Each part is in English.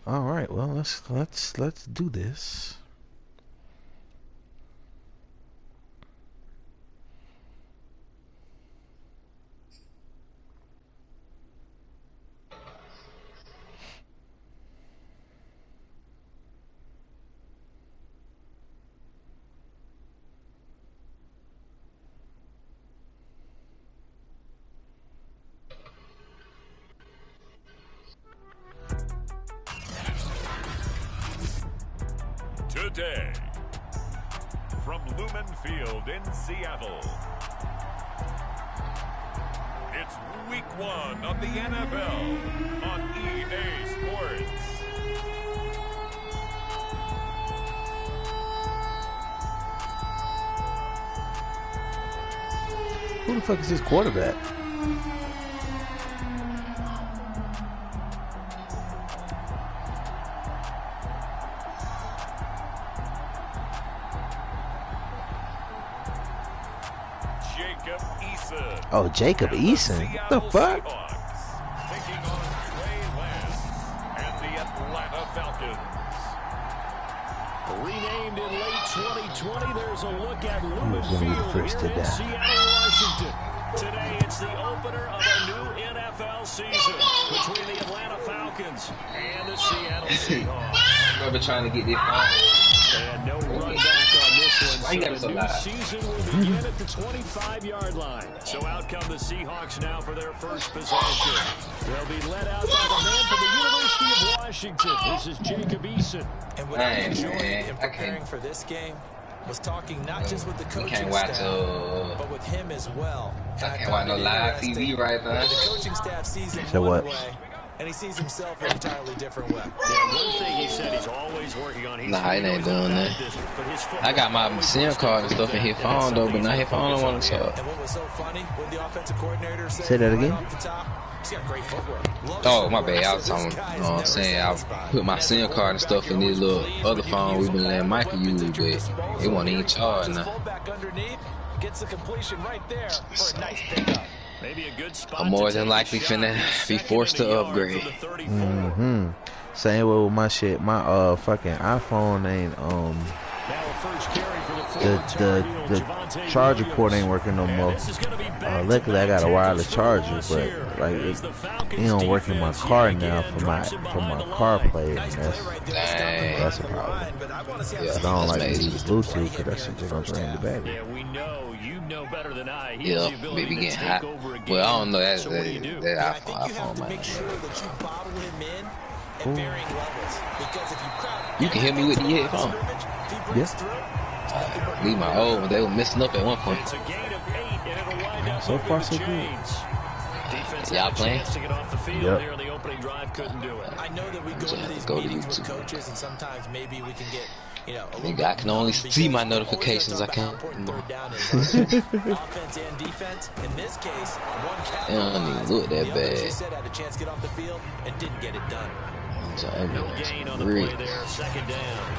All right, well let's do this. Today, from Lumen Field in Seattle, it's week 1 of the NFL on EA Sports. Who the fuck is this quarterback? Oh, Jacob Eason. What the fuck? Taking on Trey Lance and the Atlanta Falcons. Renamed in late 2020, there's a look at Lumen Field here in Seattle, Washington. Today, it's the opener of a new NFL season between the Atlanta Falcons and the Seattle Seahawks. Remember trying to get this out. And no run back on this one. So the new season will begin at the 25-yard line. So out come the Seahawks now for their first possession. They'll be led out by the man from the University of Washington. This is Jacob Eason. And what I enjoyed in preparing for this game was talking not just with the coaching staff, but with him as well. I can't watch no live TV right now. The coaching staff sees him one way, and he sees himself an entirely different way. Yeah, one thing he said he's always working on. Nah, he ain't doing that. I got my SIM card and stuff in his phone though, but now his phone don't want to talk. And what was so funny when the offensive coordinator said, say that again? right off the top, he's got great footwork. Oh, my bad. I was talking, saying I put my SIM card and stuff in this little other phone we've been letting Michael use, but it won't even charge now. Gets the completion right there for a nice pickup. Maybe a good spot. I'm more than likely finna be forced to upgrade. Same way with my shit. My fucking iPhone ain't the charger port ain't working no more. Luckily I got a wireless charger, but like it don't work in my car now for my CarPlay, and that's a problem. Yeah, I don't like to use Bluetooth because that shit just gonna drain the battery. Yeah, we know you know better than I. Yeah, maybe getting hot. Well, I don't know that iPhone might. Make sure that you bottle him in at varying levels, because if you crowd, you can hear me with the headphone. Yes. Leave my old one. They were messing up at one point. So far, so good. Y'all playing? Yep. I know that we go to these meetings with coaches, and sometimes maybe we can get, Nigga, I can only see my notifications. I can't. Offense and defense. In this case, it don't even look that bad. had a chance to get off the field and didn't get it done. No gain on the play there, second down.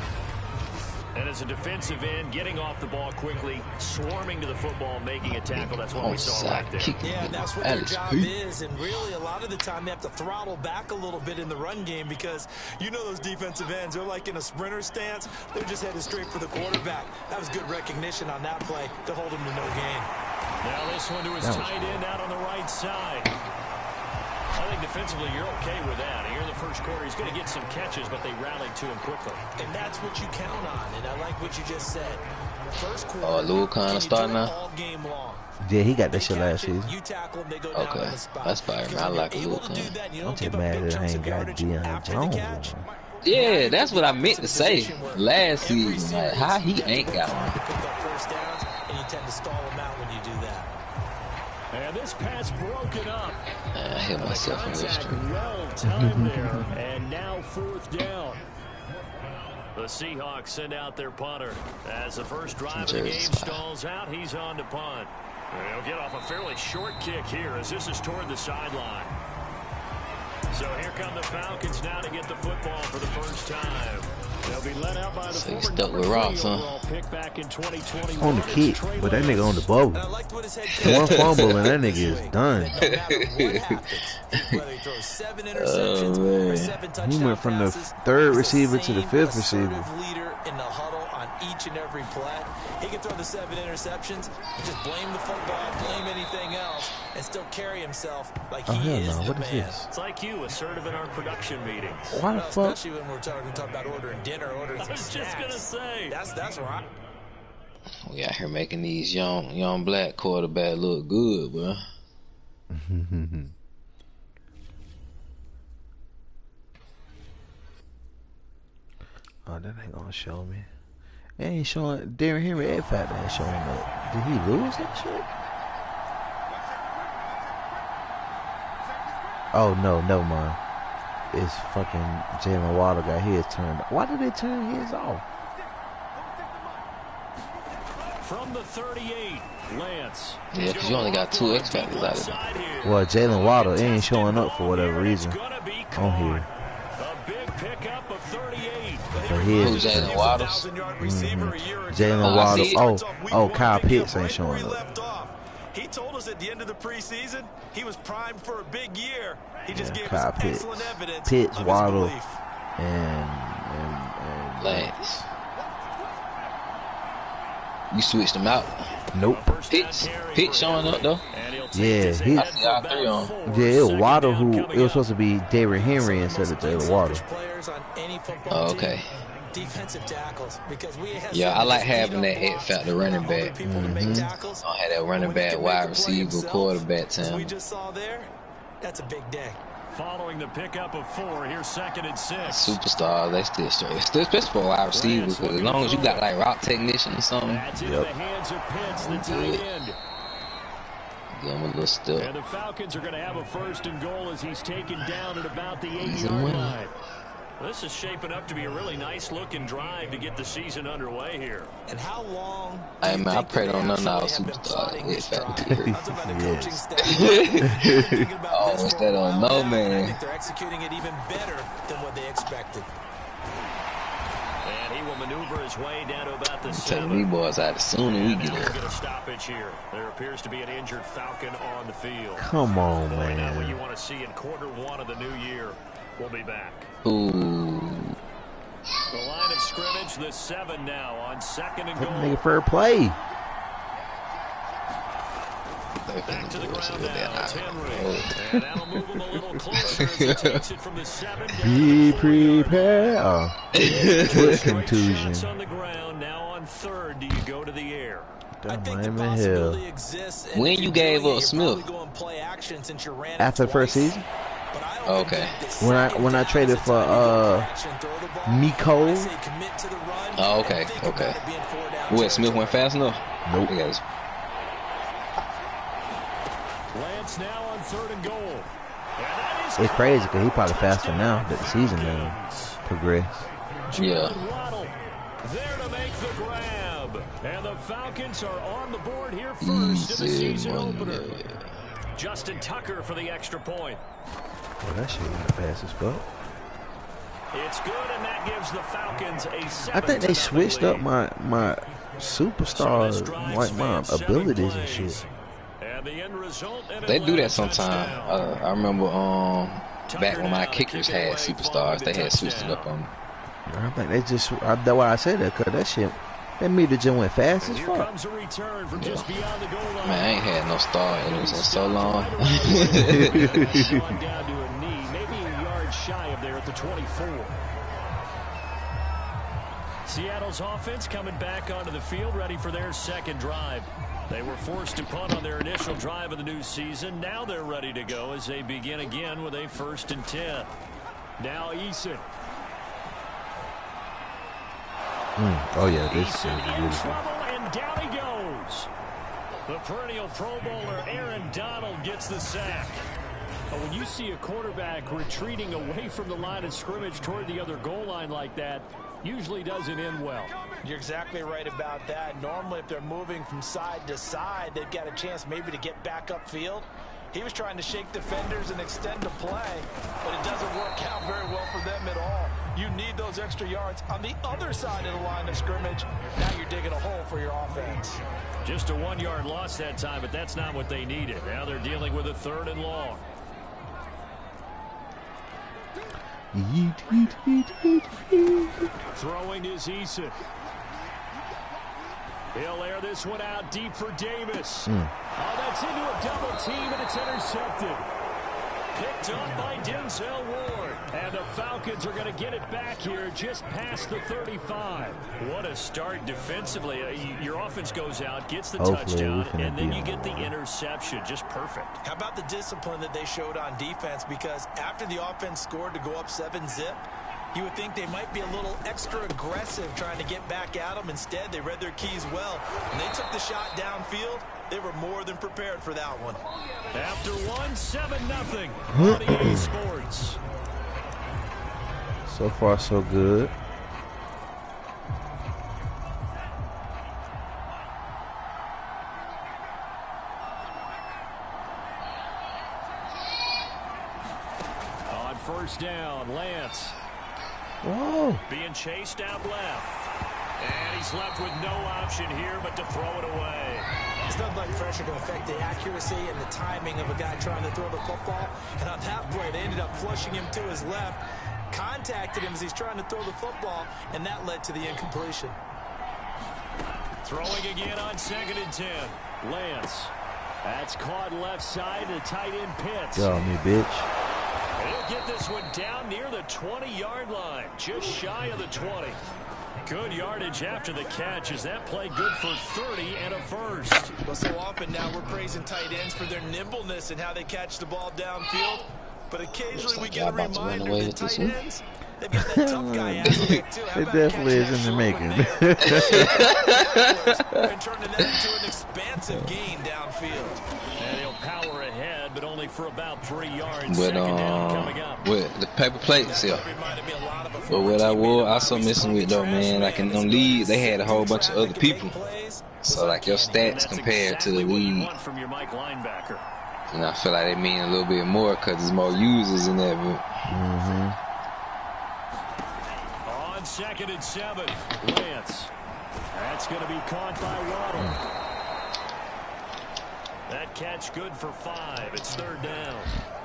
And as a defensive end, getting off the ball quickly, swarming to the football, making a tackle. That's what we saw right there. Yeah, that's what their job is. And really, a lot of the time, they have to throttle back a little bit in the run game, because those defensive ends, they're like in a sprinter stance. They're just headed straight for the quarterback. That was good recognition on that play to hold him to no gain. Now this one to his tight end out on the right side. I think defensively you're okay with that. Here in the first quarter, he's going to get some catches, but they rallied to him quickly. And that's what you count on, and I like what you just said. First quarter, oh, Lou kind of starting now? all game long. Yeah, he got that shit last season. You tackle them, they go down Okay, on the spot. that's fire, man. I like a Lou kind. I'm just mad that I ain't got Deion Jones. Yeah, that's what I meant to say last season. Like, how he ain't got one. To pick up first downs, and you tend to stall them out when you do that. And this pass broken up. I hit myself in this stream. Well timed there, and now fourth down. The Seahawks send out their punter. As the first drive of the game stalls out, he's on to punt. They'll get off a fairly short kick here, as this is toward the sideline. So here come the Falcons now to get the football for the first time. They'll be let out by the so he's stuck with Ross, huh? Pick back in 2020 on the kick, but that nigga on the bubble. One fumble and that nigga is done. Oh, man. He went from the third receiver to the fifth receiver. Leader in the huddle on each and every play. He can throw the 7 interceptions, just blame the football, blame anything else, and still carry himself like he is the what man. is this? It's like you, assertive in our production meetings. Why the fuck? Especially when we're talking about ordering dinner, ordering some snacks. I was just gonna say. That's right. We out here making these young black quarterback look good, bro. Oh, that ain't gonna show me. It ain't showing. Derrick Henry, that fact ain't showing up. Did he lose that shit? Oh no, never mind. It's fucking Jalen Waddle got his turned. Why did they turn his off? From the 38, Lance. Yeah, because you only got 2 X factors out of it. Well, Jalen Waddle ain't showing up for whatever reason on here. A big pickup of 38. But his Jalen Waddles? Jalen Waddle. Oh, Kyle Pitts ain't showing up. He told us at the end of the preseason he was primed for a big year. He just gave Kyle us Pitts. excellent evidence Pitts, of his Waddle, belief. and Lance. You switched them out. Nope. Pitts showing up though. Yeah, I see all 3 on. Yeah, it was Waddle who it was supposed to be Derrick Henry instead of Jalen Waddle. Oh, okay. Defensive tackles, because we have Yeah, I like having that X factor running back. I had that running back, wide receiver, quarterback we time. just saw there. That's a big day. Following the pickup of 4, here's 2nd and 6. Superstars, they still straight. Still, especially for a wide receiver, because as long as you got like route technician or something, That's into the hands of Pitts, the tight end. give him a little still. And the Falcons are going to have a 1st and goal as he's taken down at about the 8-yard line. This is shaping up to be a really nice-looking drive to get the season underway here. And how long? Hey man, I prayed on none of our superstars. Oh, what's that on? No man. I think they're executing it even better than what they expected. And he will maneuver his way down to about the 7. Taking these boys out as soon as we get We'll there. get a stoppage here. There appears to be an injured Falcon on the field. Come on, Boy, now what you man. want to see in Q1 of the new year. We'll be back. Ooh. The line of scrimmage, the 7 now on 2nd and That goal. nigga fair play. Back to the ground now. It's Henry. And that'll move him a little closer as he takes it from the 7 down Be to the 40. prepared. Oh, foot Straight contusion. shots on the ground. Now on 3rd, do you go to the air? I That think the Miami possibility Hill. exists. When if you you're gave doing up it, Smith? you're probably going play action since you ran it After the first twice. season, But I don't Okay. think the when I second traded down is for the time to go action, throw the ball. Miko. I say commit to the run Oh, okay, and think about okay. it being 4 down What, Smith went fast enough? Nope. Yes. Lance now on 3rd and goal. And that is it's crazy because he probably faster now that the season done progressed. Yeah. Waddle there to make the grab. And the Falcons are on the board here first in the Easy season money. opener. Justin Tucker for the extra point. Well, that shit went fast as fuck. It's good, and that gives the Falcons a 7. I think they switched up my superstars, like my abilities and shit. And the end result, They do that sometime. I remember back when my kickers had superstars, they had switched it up on me. I think they just. That's why I said that, because that shit, that meter just went fast as Here fuck. comes a return from just beyond the goal line. Man, I ain't had no star innings in so long. Gone down to a knee, maybe a yard shy of there at the 24. Seattle's offense coming back onto the field, ready for their 2nd drive. They were forced to punt on their initial drive of the new season. Now they're ready to go as they begin again with a 1st and 10. Now Eason. Oh yeah, this is Eason in beautiful. trouble, and down he goes. The perennial Pro Bowler Aaron Donald gets the sack. But when you see a quarterback retreating away from the line of scrimmage toward the other goal line like that, usually doesn't end well. You're exactly right about that. Normally, if they're moving from side to side, they've got a chance maybe to get back upfield. He was trying to shake defenders and extend the play, but it doesn't work out very well for them at all. You need those extra yards on the other side of the line of scrimmage. Now you're digging a hole for your offense. Just a 1-yard loss that time, but that's not what they needed. Now they're dealing with a 3rd and long. Throwing is Eason. He'll air this one out deep for Davis. Oh, that's into a double team, and it's intercepted. Picked up by Denzel Ward. And the Falcons are going to get it back here just past the 35. What a start defensively. Your offense goes out, gets the touchdown, and then you get the interception. Just perfect. How about the discipline that they showed on defense? Because after the offense scored to go up 7-zip, you would think they might be a little extra aggressive trying to get back at them. Instead, they read their keys well. When they took the shot downfield, they were more than prepared for that one. After 7-0 on EA Sports. So far, so good. On first down, Lance. Whoa. Being chased out left. And he's left with no option here but to throw it away. It's not like pressure to affect the accuracy and the timing of a guy trying to throw the football. And on that play, they ended up flushing him to his left, contacted him as he's trying to throw the football, and that led to the incompletion. Throwing again on 2nd and 10. Lance. That's caught left side. The tight end Pitts. Yo, me, bitch. He'll get this one down near the 20-yard line, just shy of the 20. Good yardage after the catch. Is that play good for 30 and a first? Well, so often now we're praising tight ends for their nimbleness and how they catch the ball downfield. But occasionally we get a reminder that tight ends, they've got that tough guy aspect too. It definitely is in the making. And turning that into an expansive gain downfield. And he'll power ahead, but only for about 3 yards. But Second down coming up. with the paper plates here. But what I was also missing with though, man, like in them leagues, they had a whole bunch of other people. So like your stats compared to the league, From your Mike linebacker. and I feel like they mean a little bit more because there's more users in there. But On 2nd and 7, Lance. That's going to be caught by Waddle. That catch good for 5. It's 3rd down.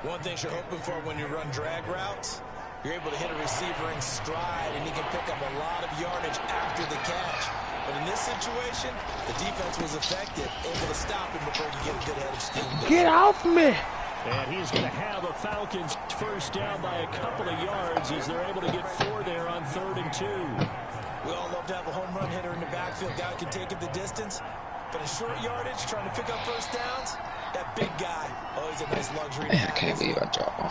One thing you're hoping for when you run drag routes, you're able to hit a receiver in stride, and he can pick up a lot of yardage after the catch. But in this situation, the defense was effective, able to stop him before you get a good head of steam. Get off me. And he's going to have a Falcons first down by a couple of yards as they're able to get 4 there on 3rd and 2. We all love to have a home run hitter in the backfield, guy who can take it the distance. But in short yardage, trying to pick up first downs, that big guy, always a nice luxury to man, I have. can't believe I dropped my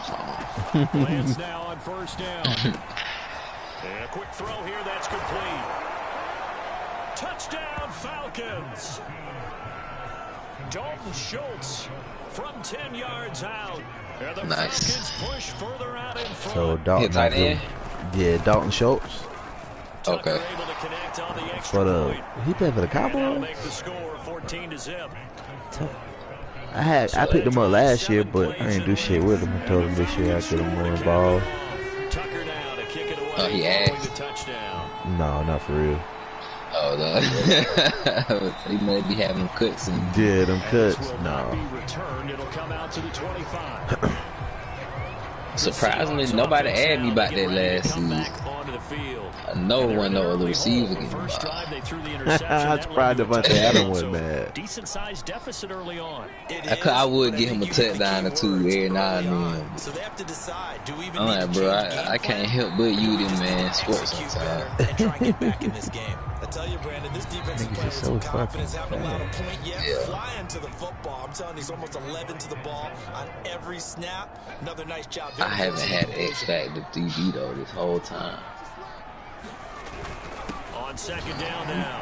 phone. Lance now on first down. And a quick throw here, that's complete. Touchdown, Falcons. Dalton Schultz from 10 yards out. And the Nice. Falcons push further out in front. So Dalton, tight end? yeah, Dalton Schultz. Tucker Okay. able to connect on the extra But point. he played for the And that'll Cowboys. make the score 14-0. I picked him up last year, but I didn't do shit with him. I told him this year I'd get him more involved. Tucker now to kick it away. Oh, he following asked. the touchdown. No, not for real. Oh, no. He may be having cuts and Yeah, them This cuts. will not No. be returned. It'll come out to the 25. surprisingly nobody asked me about that last season. I know one no other receiver can buy. I'm surprised Devontae Adams went mad. Decent sized deficit early on. I would give him a touchdown or two every now and then. So they have to decide, do we even I'm need like, to bro, change the game I can't plan? help but you them, man. Execute Sports sometimes. better and try and get back in this game. I tell you, Brandon, this defense is Niggas playing is with so some fucking confidence, haven't allowed a bad. point yet. Yeah. Flying to the football. I'm telling you, he's almost 11 to the ball on every snap. Another nice job. I haven't had X Factor 3D though this whole time. On second down now.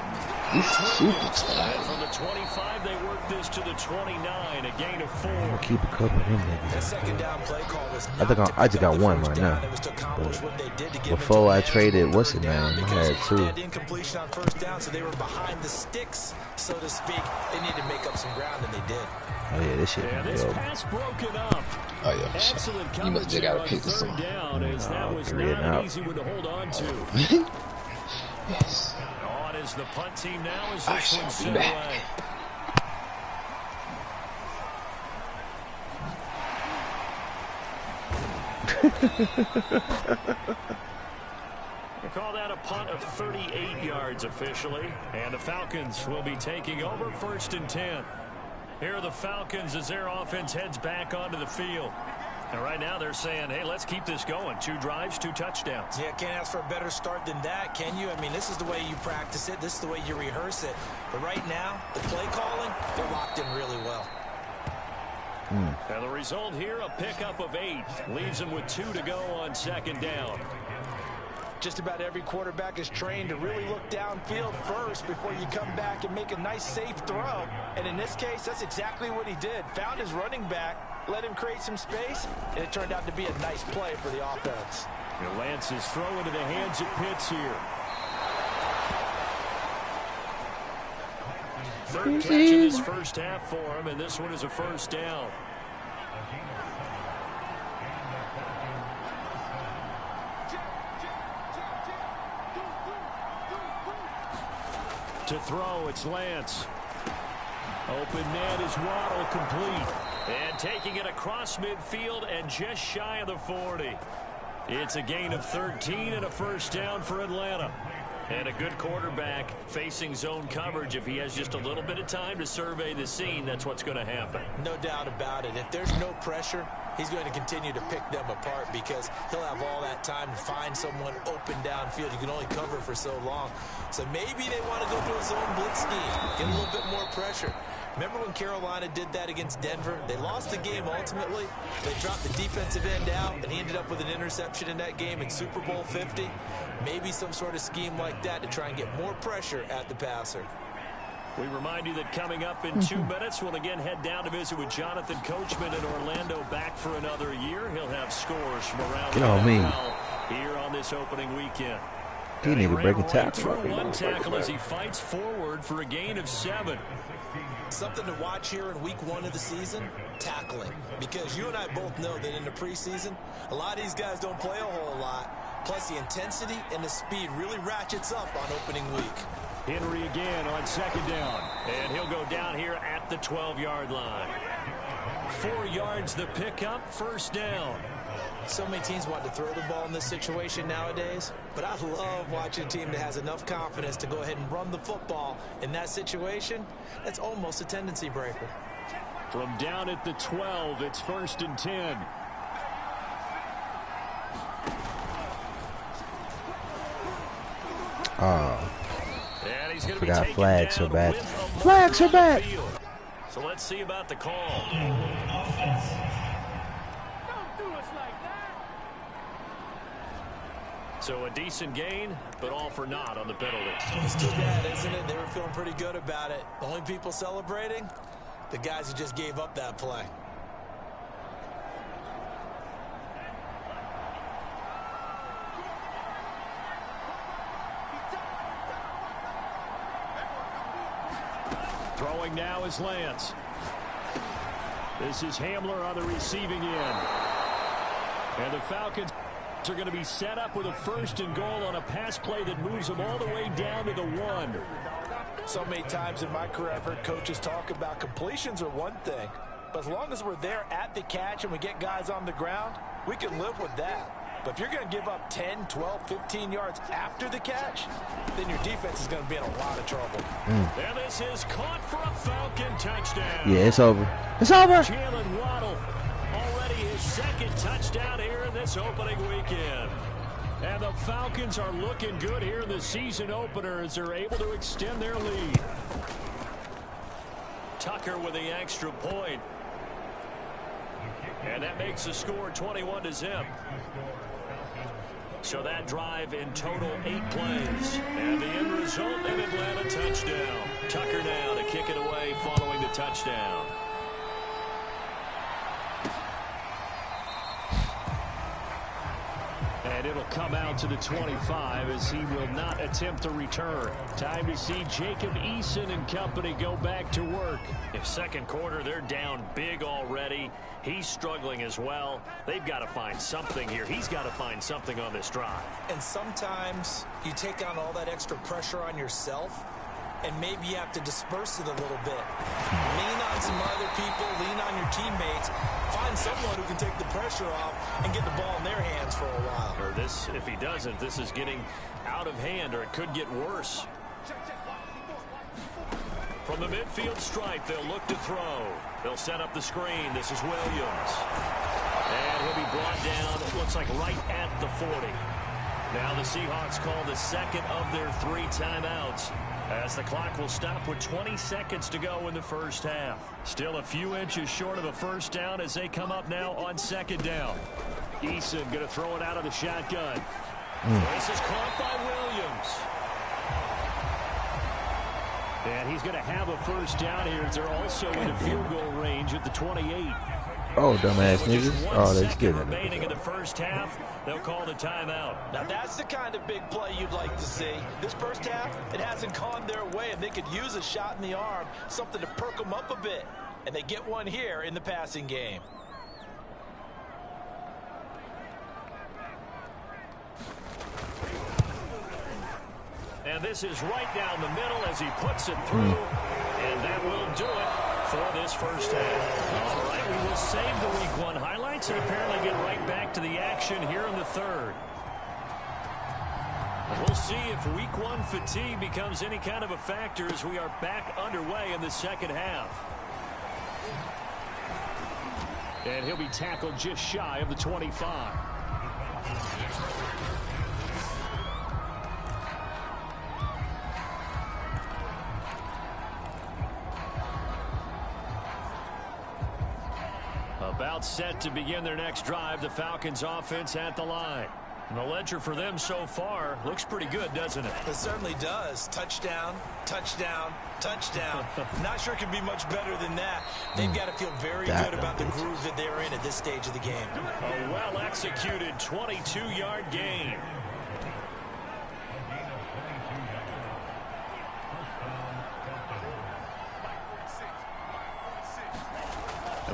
He's a And superstar. from the 25, they work this to the 29, a gain of 4. Keep a couple of them The niggas. second down play call was I think not I to just pick up got the one first right down. now. It was to accomplish But what they did to give before it I to traded, what's his down name? I because had two. they had incompletion on first down, so they were behind the sticks, so to speak. They needed to make up some ground, and they did. Oh yeah, this shit Yeah, can this go. pass broken up. Oh yeah, for sure. Excellent You must coverage just gotta on pick this third one. down, as that was 3 not and an out. easy one to hold on to. Yes. On is the punt team now as I this shall one's be sent back. away. We call that a punt of 38 yards officially. And the Falcons will be taking over 1st and 10. Here are the Falcons as their offense heads back onto the field. And right now they're saying, hey, let's keep this going. 2 drives, 2 touchdowns. Yeah, can't ask for a better start than that, can you? I mean, this is the way you practice it. This is the way you rehearse it. But right now, the play calling, they're locked in really well. And the result here, a pickup of 8. Leaves them with 2 to go on 2nd down. Just about every quarterback is trained to really look downfield first before you come back and make a nice, safe throw. And in this case, that's exactly what he did. Found his running back, let him create some space, and it turned out to be a nice play for the offense. And Lance is throw into the hands of Pitts here. 3rd catch in this first half for him, and this one is a 1st down. To throw, it's Lance. Open net is Waddle, complete. And taking it across midfield and just shy of the 40. It's a gain of 13 and a 1st down for Atlanta. And a good quarterback facing zone coverage. If he has just a little bit of time to survey the scene, that's what's going to happen. No doubt about it. If there's no pressure, he's going to continue to pick them apart because he'll have all that time to find someone open downfield. You can only cover for so long. So maybe they want to go to a zone blitz scheme, get a little bit more pressure. Remember when Carolina did that against Denver? They lost the game ultimately. They dropped the defensive end out, and he ended up with an interception in that game in Super Bowl 50. Maybe some sort of scheme like that to try and get more pressure at the passer. We remind you that coming up in 2 minutes, we'll again head down to visit with Jonathan Coachman in Orlando, back for another year. He'll have scores from around the NFL here on this opening weekend. He need to break a tackle. Through 1 tackle as he fights forward for a gain of 7. Something to watch here in week 1 of the season, tackling. Because you and I both know that in the preseason, a lot of these guys don't play a whole lot. Plus the intensity and the speed really ratchets up on opening week. Henry again on 2nd down. And he'll go down here at the 12-yard line. 4 yards the pickup, 1st down. So many teams want to throw the ball in this situation nowadays, but I love watching a team that has enough confidence to go ahead and run the football. In that situation, that's almost a tendency breaker. From down at the 12, it's 1st and 10. And he's going to be taken flags down are back. with a Flags are back. So let's see about the call. So a decent gain, but all for naught on the penalty. It's too bad, isn't it? They were feeling pretty good about it. The only people celebrating, the guys who just gave up that play. Throwing now is Lance. This is Hamler on the receiving end. And the Falcons are going to be set up with a 1st and goal on a pass play that moves them all the way down to the 1. So many times in my career I've heard coaches talk about completions are one thing, but as long as we're there at the catch and we get guys on the ground, we can live with that. But if you're going to give up 10, 12, 15 yards after the catch, then your defense is going to be in a lot of trouble. And this is caught for a Falcon touchdown. Yeah, it's over. It's over. Jalen Waddle, already his 2nd touchdown here in this opening weekend. And the Falcons are looking good here in the season opener as they're able to extend their lead. Tucker with the extra point. And that makes the score 21-0. So that drive in total 8 plays. And the end result, an Atlanta touchdown. Tucker now to kick it away following the touchdown. And it'll come out to the 25 as he will not attempt to return. Time to see Jacob Eason and company go back to work. If 2nd quarter, they're down big already. He's struggling as well. They've got to find something here. He's got to find something on this drive. And sometimes you take on all that extra pressure on yourself, and maybe you have to disperse it a little bit. Lean on some other people, lean on your teammates, find find someone who can take the pressure off and get the ball in their hands for a while. Or this, if he doesn't, this is getting out of hand, or it could get worse. From the midfield stripe, they'll look to throw. They'll set up the screen. This is Williams. And he'll be brought down, it looks like right at the 40. Now the Seahawks call the second of their 3 timeouts, as the clock will stop with 20 seconds to go in the first half. Still a few inches short of a first down as they come up now on second down. Eason going to throw it out of the shotgun. This is caught by Williams. And he's going to have a first down here as they're also in a field goal range at the 28. Oh, dumbass niggas. Oh, they're getting it. Remaining in the first half, they'll call the timeout. Now that's the kind of big play you'd like to see. This first half, it hasn't gone their way, and they could use a shot in the arm, something to perk them up a bit. And they get one here in the passing game. And this is right down the middle as he puts it through. And that will do it for this first half. All right, we will save the Week 1 highlights and apparently get right back to the action here in the third. We'll see if Week 1 fatigue becomes any kind of a factor as we are back underway in the second half. And he'll be tackled just shy of the 25. About set to begin their next drive, the Falcons offense at the line. And the ledger for them so far looks pretty good, doesn't it? It certainly does. Touchdown, touchdown, touchdown. Not sure it can be much better than that. They've got to feel very good about the groove that they're in at this stage of the game. A well-executed 22-yard gain.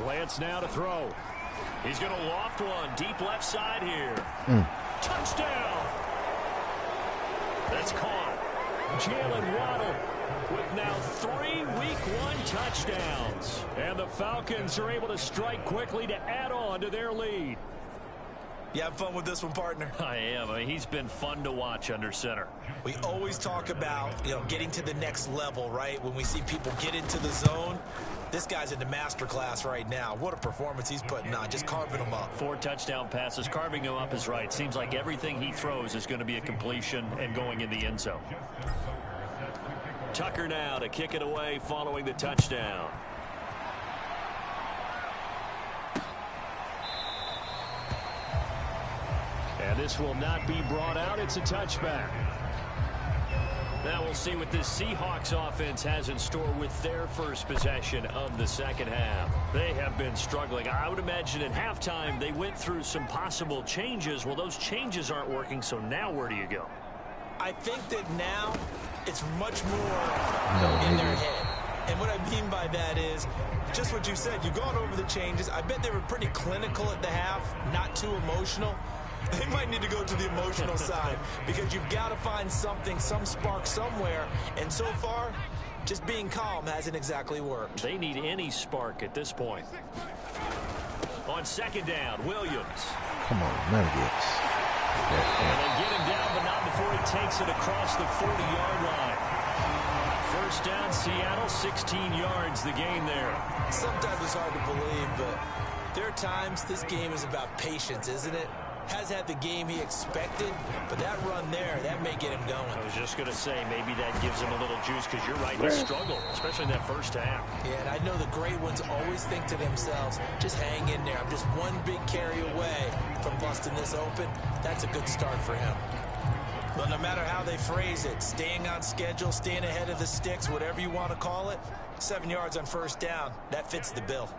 Lance now to throw. He's going to loft one deep left side here. Touchdown. That's caught. Jalen Waddle with now 3 Week 1 touchdowns. And the Falcons are able to strike quickly to add on to their lead. You have fun with this one, partner? I am. I mean, he's been fun to watch under center. We always talk about, getting to the next level, right? When we see people get into the zone, this guy's in the master class right now. What a performance he's putting on, just carving them up. 4 touchdown passes. Carving him up is right. Seems like everything he throws is going to be a completion and going in the end zone. Tucker now to kick it away following the touchdown. And this will not be brought out. It's a touchback. Now we'll see what this Seahawks offense has in store with their first possession of the second half. They have been struggling. I would imagine at halftime they went through some possible changes. Well, those changes aren't working, so now where do you go? I think that now it's much more in their head. And what I mean by that is just what you said. You've gone over the changes. I bet they were pretty clinical at the half, not too emotional. They might need to go to the emotional side because you've got to find something, some spark somewhere. And so far, just being calm hasn't exactly worked. They need any spark at this point. On second down, Williams. Come on, nuggets. And they get him down, but not before he takes it across the 40-yard line. First down, Seattle, 16 yards, the gain there. Sometimes it's hard to believe, but there are times this game is about patience, isn't it? Has had the game he expected, but that run there, that may get him going. I was just going to say, maybe that gives him a little juice because you're right, he struggled, especially in that first half. Yeah, and I know the great ones always think to themselves, just hang in there. I'm just one big carry away from busting this open. That's a good start for him. But no matter how they phrase it, staying on schedule, staying ahead of the sticks, whatever you want to call it, 7 yards on first down, that fits the bill.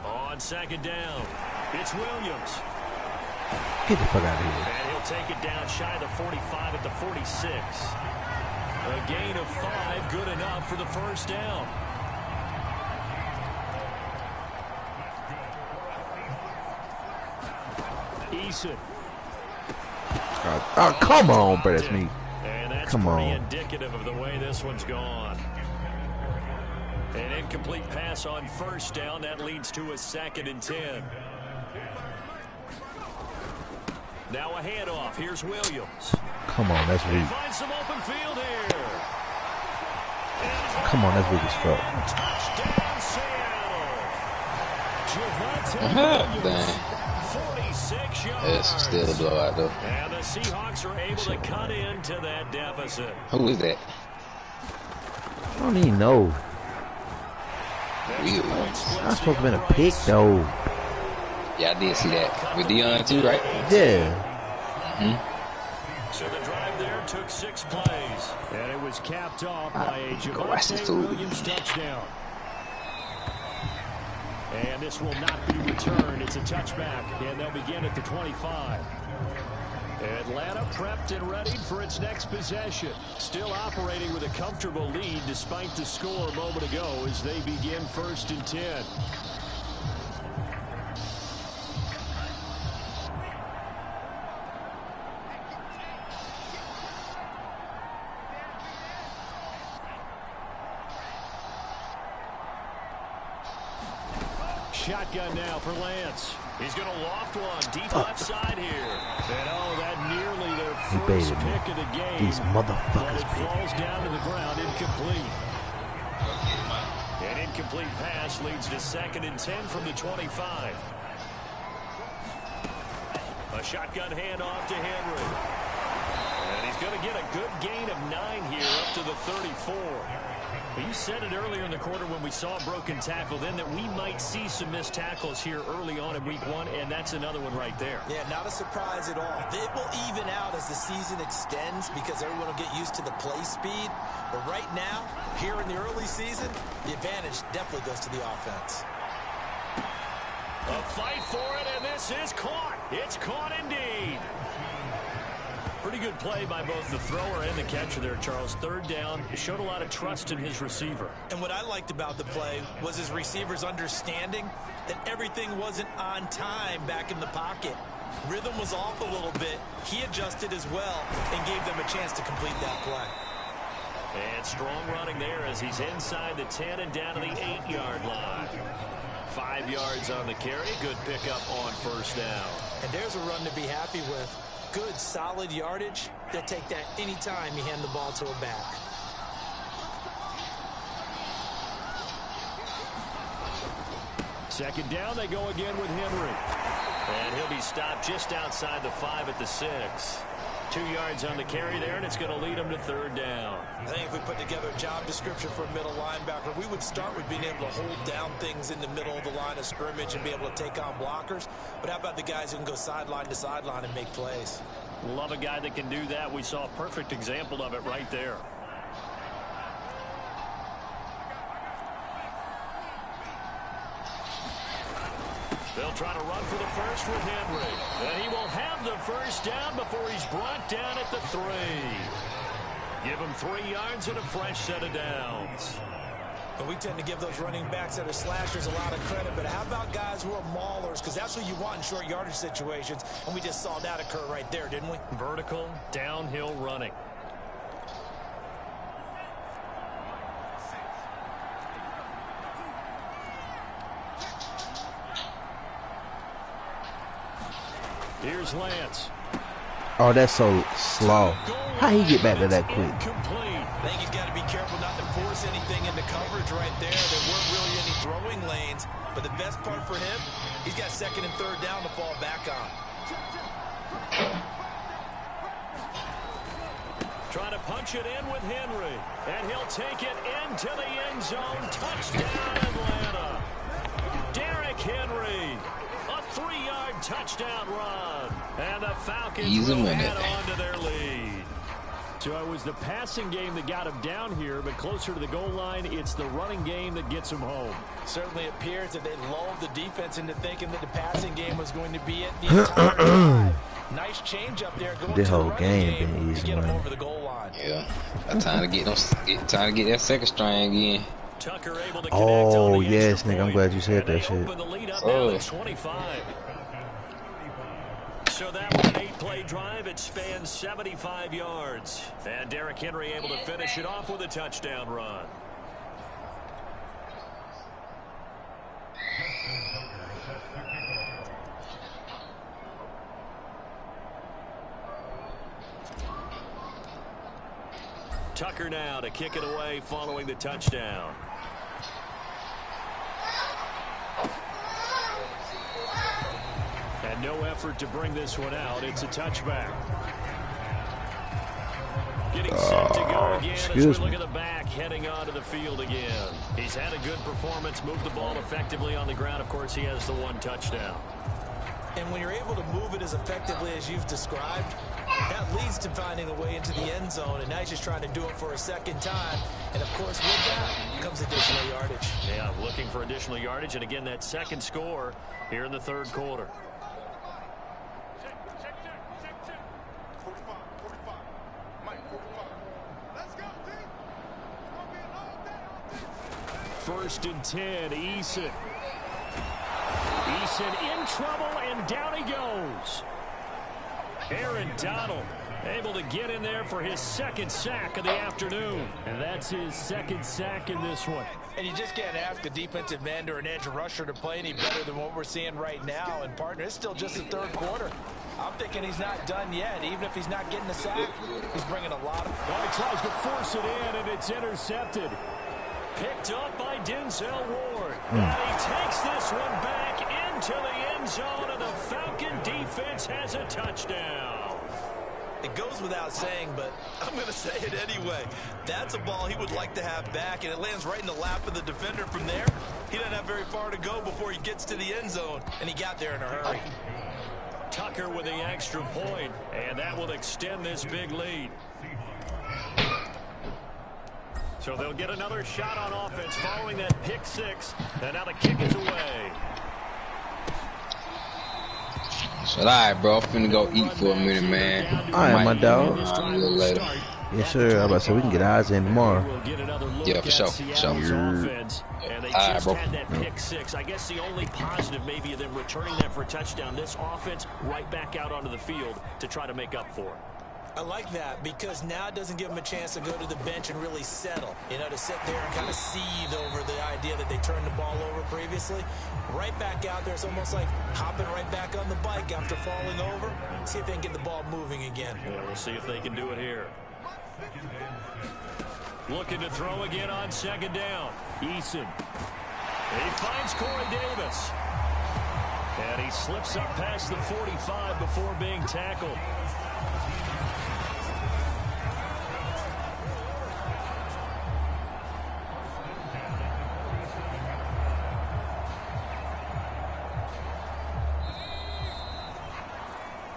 On second down, it's Williams. Get the fuck out of here. And he'll take it down shy of the 45 at the 46. A gain of 5, good enough for the first down. Eason. Oh, come on, bro. That's me. And that's come pretty on. indicative of the way this one's gone. An incomplete pass on first down. That leads to a 2nd and 10. Now a handoff. Here's Williams. Come on, that's weak. Finds some open field here. Come on, that's weak as fuck. Touchdown, Seattle. Dang. 46 yards. It's still a blowout, though. And the Seahawks are able to cut into that deficit. Who is that? I don't even know. Weird. That's supposed to have been a pick, though. Yeah, I did see that. With Dion, too, right? Yeah. So the drive there took 6 plays. And it was capped off by a Javonte Williams touchdown. And this will not be returned. It's a touchback, and they'll begin at the 25. Atlanta prepped and ready for its next possession. Still operating with a comfortable lead despite the score a moment ago as they begin 1st and 10. Shotgun now for Lance. He's going to loft one deep left side here. And oh, that nearly their first pick of the game. These motherfuckers. But it falls down to the ground, incomplete. An incomplete pass leads to 2nd and 10 from the 25. A shotgun handoff to Henry. And he's going to get a good gain of 9 here up to the 34. You said it earlier in the quarter when we saw a broken tackle then that we might see some missed tackles here early on in week 1, and that's another one right there. Yeah, not a surprise at all. It will even out as the season extends because everyone will get used to the play speed. But right now, here in the early season, the advantage definitely goes to the offense. A fight for it, and this is caught. It's caught indeed. Pretty good play by both the thrower and the catcher there, Charles. 3rd down. Showed a lot of trust in his receiver. And what I liked about the play was his receiver's understanding that everything wasn't on time back in the pocket. Rhythm was off a little bit. He adjusted as well and gave them a chance to complete that play. And strong running there as he's inside the 10 and down to the 8-yard line. 5 yards on the carry. Good pickup on 1st down. And there's a run to be happy with. Good, solid yardage. They'll take that anytime you hand the ball to a back. Second down, they go again with Henry. And he'll be stopped just outside the 5 at the 6. 2 yards on the carry there, and it's going to lead him to 3rd down. I think if we put together a job description for a middle linebacker, we would start with being able to hold down things in the middle of the line of scrimmage and be able to take on blockers. But how about the guys who can go sideline to sideline and make plays? Love a guy that can do that. We saw a perfect example of it right there. They'll try to run for the first with Henry. And he will have the 1st down before he's brought down at the 3. Give him 3 yards and a fresh set of downs. And we tend to give those running backs that are slashers a lot of credit, but how about guys who are maulers? Because that's what you want in short yardage situations, and we just saw that occur right there, didn't we? Vertical, downhill running. Here's Lance. Oh, that's so slow. How he get back to that quick? I think he's got to be careful not to force anything into coverage right there. There weren't really any throwing lanes, but the best part for him, he's got 2nd and 3rd down to fall back on. Trying to punch it in with Henry, and he'll take it into the end zone. Touchdown, Atlanta. Derrick Henry. A 3-yard touchdown run. And the Falcons will add on to their lead. So it was the passing game that got him down here, but closer to the goal line, it's the running game that gets him home. Certainly appears that they lulled the defense into thinking that the passing game was going to be it the entire time. Nice change up there going the to whole the running game been easy, to get him man. over the goal line. Yeah, time to get that 2nd string again. Tucker able to connect Oh, on the yes, extra nigga, I'm point, glad you said and that they shit. open the lead up now at 25. So that was an 8-play drive. It spans 75 yards. And Derrick Henry able to finish it off with a touchdown run. Tucker now to kick it away following the touchdown. And no effort to bring this one out. It's a touchback. Getting set to go again as we look at the back heading onto the field again. He's had a good performance, moved the ball effectively on the ground. Of course, he has the one touchdown. And when you're able to move it as effectively as you've described, that leads to finding a way into the end zone. And now he's just trying to do it for a second time. And, of course, with that comes additional yardage. Yeah, looking for additional yardage. And, again, that second score here in the third quarter. First and 10, Eason. Eason in trouble, and down he goes. Aaron Donald able to get in there for his second sack of the afternoon. And that's his second sack in this one. And you just can't ask a defensive end or an edge rusher to play any better than what we're seeing right now. And, partner, it's still just the third quarter. I'm thinking he's not done yet. Even if he's not getting a sack, he's bringing a lot of... Well, he tries to force it in, and it's intercepted. Picked up by Denzel Ward. And he takes this one back into the end zone, and the Falcon defense has a touchdown. It goes without saying, but I'm going to say it anyway. That's a ball he would like to have back, and it lands right in the lap of the defender from there. He doesn't have very far to go before he gets to the end zone, and he got there in a hurry. Tucker with the extra point, and that will extend this big lead. So they'll get another shot on offense following that pick six. And now the kick is away. So, all right, bro. I'm finna go eat for a minute, man. All right, my dog. A little later. Yes, sir. I'm about to say we can get ours in tomorrow. Yeah, for sure. Offense, and they just bro. had that pick six. I guess the only positive maybe of them returning that for a touchdown. This offense right back out onto the field to try to make up for it. I like that because now it doesn't give them a chance to go to the bench and really settle. You know, to sit there and kind of seethe over the idea that they turned the ball over previously. Right back out there, it's almost like hopping right back on the bike after falling over. See if they can get the ball moving again. Yeah, we'll see if they can do it here. Looking to throw again on second down. Eason. He finds Corey Davis. And he slips up past the 45 before being tackled.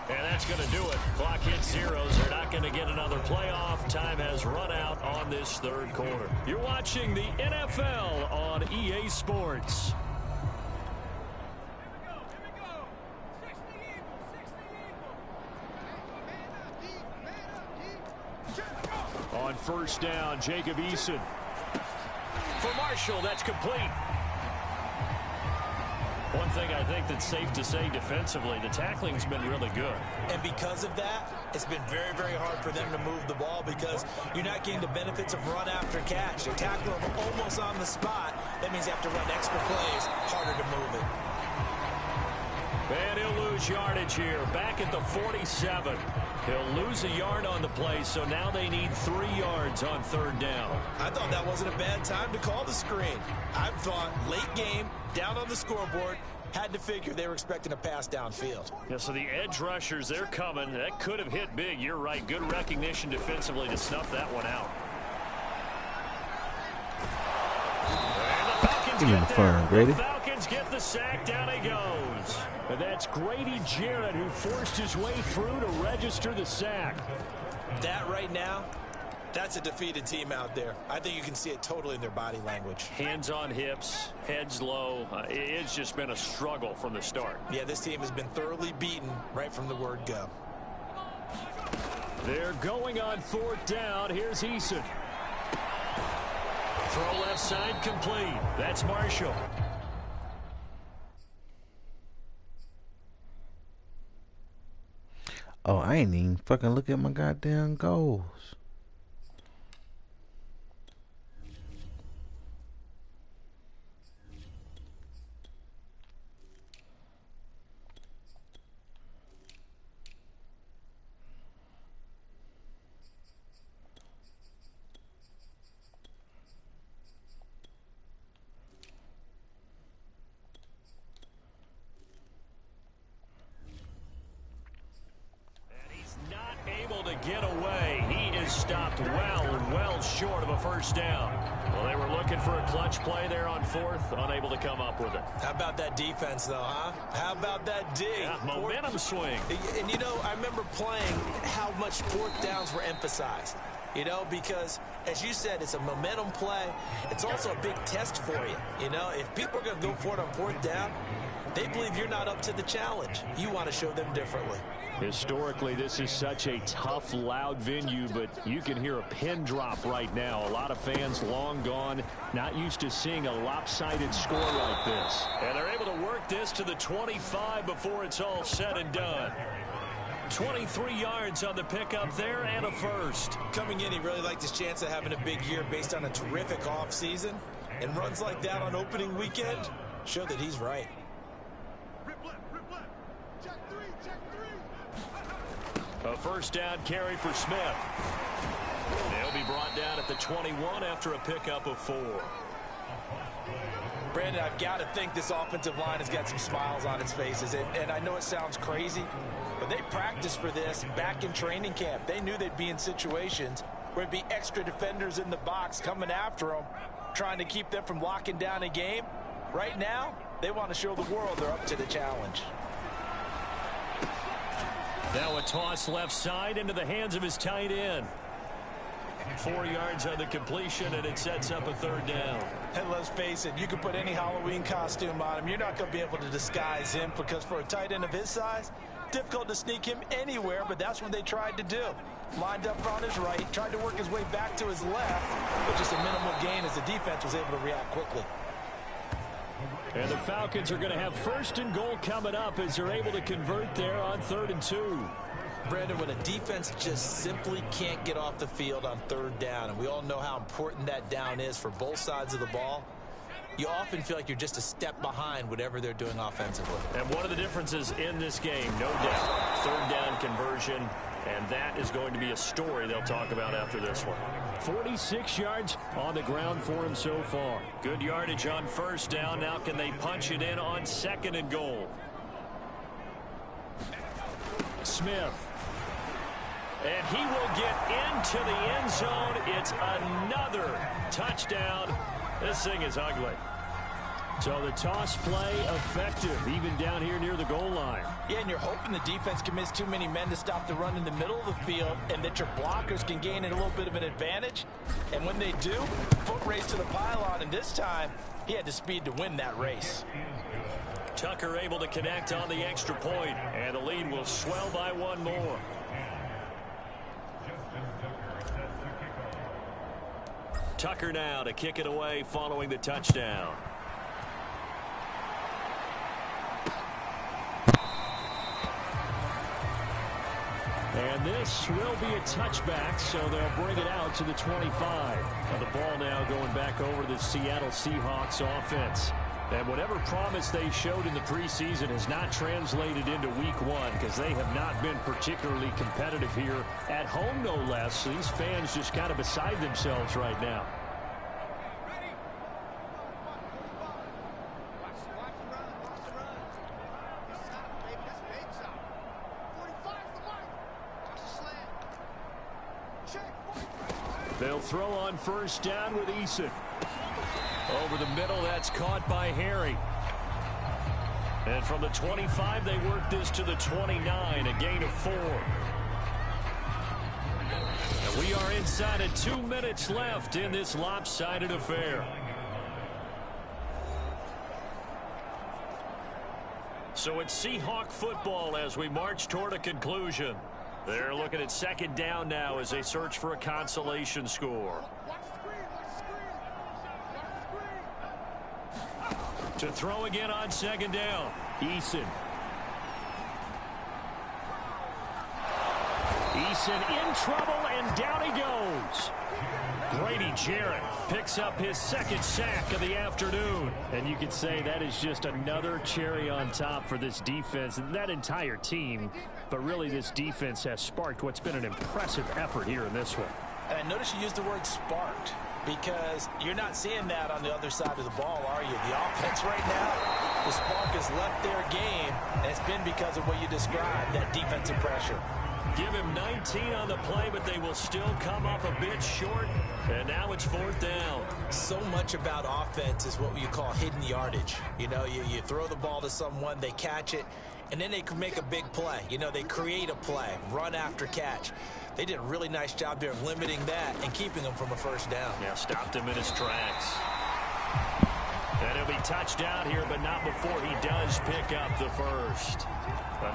That's going to do it. Clock hits zeros. They're not going to get another playoff. Time has run out on this third quarter. You're watching the NFL on EA Sports. On first down, Jacob Eason. For Marshall, that's complete. One thing I think that's safe to say defensively, the tackling's been really good. And because of that, it's been very, very hard for them to move the ball because you're not getting the benefits of run after catch. They're tackling them almost on the spot. That means you have to run extra plays, harder to move it. And he'll lose yardage here, back at the 47. He'll lose a yard on the play, so now they need 3 yards on third down. I thought that wasn't a bad time to call the screen. I thought late game, down on the scoreboard, had to figure they were expecting a pass downfield. Yeah, so the edge rushers, they're coming. That could have hit big. You're right. Good recognition defensively to snuff that one out. And the Falcons get the sack. Down he goes. And that's Grady Jarrett who forced his way through to register the sack. That right now, that's a defeated team out there. I think you can see it totally in their body language. Hands on hips, heads low. It's just been a struggle from the start. Yeah, this team has been thoroughly beaten right from the word go. They're going on fourth down. Here's Eason. Throw left side complete. That's Marshall. Oh, I ain't even fucking look at my goddamn goals. stopped well short of a first down. Well, they were looking for a clutch play there on fourth, unable to come up with it. How about that defense, though, huh? How about that D? Yeah, momentum swing. And, you know, I remember playing how much fourth downs were emphasized. You know, because, as you said, it's a momentum play. It's also a big test for you. You know, if people are going to go for it on fourth down, they believe you're not up to the challenge. You want to show them differently. Historically, this is such a tough, loud venue, but you can hear a pin drop right now. A lot of fans long gone, not used to seeing a lopsided score like this. And they're able to work this to the 25 before it's all said and done. 23 yards on the pickup there and a first. Coming in, he really liked his chance of having a big year based on a terrific offseason. And runs like that on opening weekend show that he's right. A first down carry for Smith. They'll be brought down at the 21 after a pickup of 4. Brandon, I've got to think this offensive line has got some smiles on its faces. And I know it sounds crazy, but they practiced for this back in training camp. They knew they'd be in situations where there'd be extra defenders in the box coming after them, trying to keep them from locking down a game. Right now, they want to show the world they're up to the challenge. Now a toss left side into the hands of his tight end. 4 yards on the completion, and it sets up a third down. And let's face it, you can put any Halloween costume on him. You're not going to be able to disguise him, because for a tight end of his size, difficult to sneak him anywhere, but that's what they tried to do. Lined up on his right, tried to work his way back to his left, but just a minimal gain as the defense was able to react quickly. And the Falcons are going to have first and goal coming up as they're able to convert there on 3rd and 2. Brandon, when a defense just simply can't get off the field on third down, and we all know how important that down is for both sides of the ball, you often feel like you're just a step behind whatever they're doing offensively. And one of the differences in this game, no doubt, third down conversion, and that is going to be a story they'll talk about after this one. 46 yards on the ground for him so far. Good yardage on first down. Now can they punch it in on 2nd and goal? Smith. And he will get into the end zone. It's another touchdown. This thing is ugly. So the toss play effective, even down here near the goal line. Yeah, and you're hoping the defense can miss too many men to stop the run in the middle of the field, and that your blockers can gain a little bit of an advantage. And when they do, foot race to the pylon, and this time, he had the speed to win that race. Tucker able to connect on the extra point, and the lead will swell by 1 more. Tucker now to kick it away following the touchdown. And this will be a touchback, so they'll bring it out to the 25. And the ball now going back over to the Seattle Seahawks offense. And whatever promise they showed in the preseason has not translated into week 1, because they have not been particularly competitive here at home, no less. These fans just kind of beside themselves right now. They'll throw on first down with Eason. Over the middle, that's caught by Harry. And from the 25, they work this to the 29, a gain of 4. And we are inside of 2 minutes left in this lopsided affair. So it's Seahawk football as we march toward a conclusion. They're looking at 2nd down now as they search for a consolation score. To throw again on 2nd down. Eason. Eason in trouble, and down he goes. Grady Jarrett picks up his 2nd sack of the afternoon. And you could say that is just another cherry on top for this defense and that entire team. But really, this defense has sparked what's been an impressive effort here in this one. And I notice you used the word sparked, because you're not seeing that on the other side of the ball, are you? The offense right now, the spark has left their game, and it's been because of what you described, that defensive pressure. Give him 19 on the play, but they will still come up a bit short. And now it's 4th down. So much about offense is what you call hidden yardage. You know, you throw the ball to someone, they catch it, and then they can make a big play. You know, they create a play, run after catch. They did a really nice job there of limiting that and keeping him from a 1st down. Yeah, stopped him in his tracks. And he'll be touched out here, but not before he does pick up the 1st.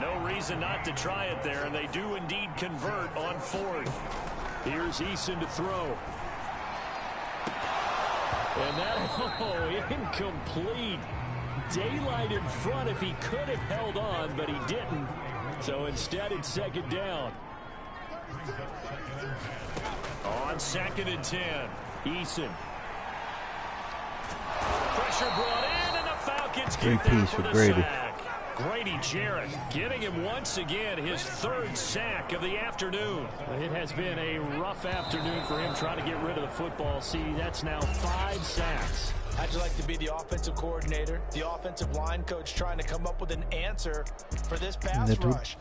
No reason not to try it there, and they do indeed convert on 4th. Here's Eason to throw. And that, incomplete. Daylight in front if he could have held on, but he didn't. So instead, it's 2nd down. On 2nd and 10, Eason. Pressure brought in, and the Falcons get there for the sack. Grady Jarrett getting him once again his 3rd sack of the afternoon. It has been a rough afternoon for him trying to get rid of the football. See, that's now 5 sacks. How'd you like to be the offensive coordinator, the offensive line coach trying to come up with an answer for this pass rush?